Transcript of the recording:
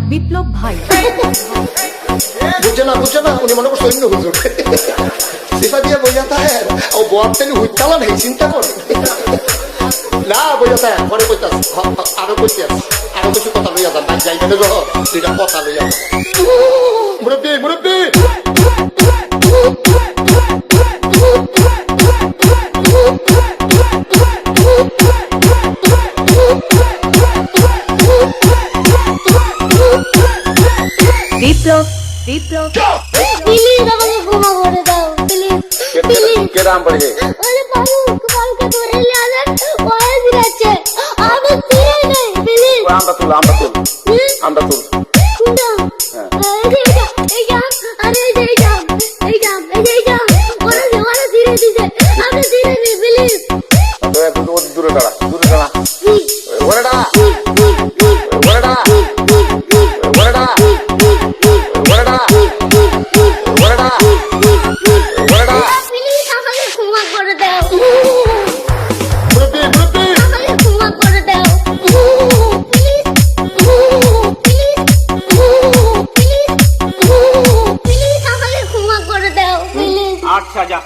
বিপ্লব ভাই বুঝছে না উনি মনে করছে অন্য হুজুর সিফা দিয়ে বোঝাতে হয় ও বরতেন হুইতালা নেই চিন্তা করে না বোঝাতে হয় পরে কইতে আরো কইতে আরো কিছু কথা লইয়া যান ভাই যাইবে না দুইটা কথা লইয়া মুরব্বী মুরব্বী বিপ্লব বিপ্লব প্লিজ আমাকে ক্ষমা করে দাও প্লিজ প্লিজ কে নাম পড়ে আরে বাবু কালকে ধরে নিয়ে আসেন ওই দিচ্ছে আমি ফিরে নেই প্লিজ আমরা তুল কোনটা এই যা আরে এই যা ওরা ফিরে দিছে আমি ফিরে নেই প্লিজ দূরে দাঁড়া ওরে দাঁড়া আচ্ছা যা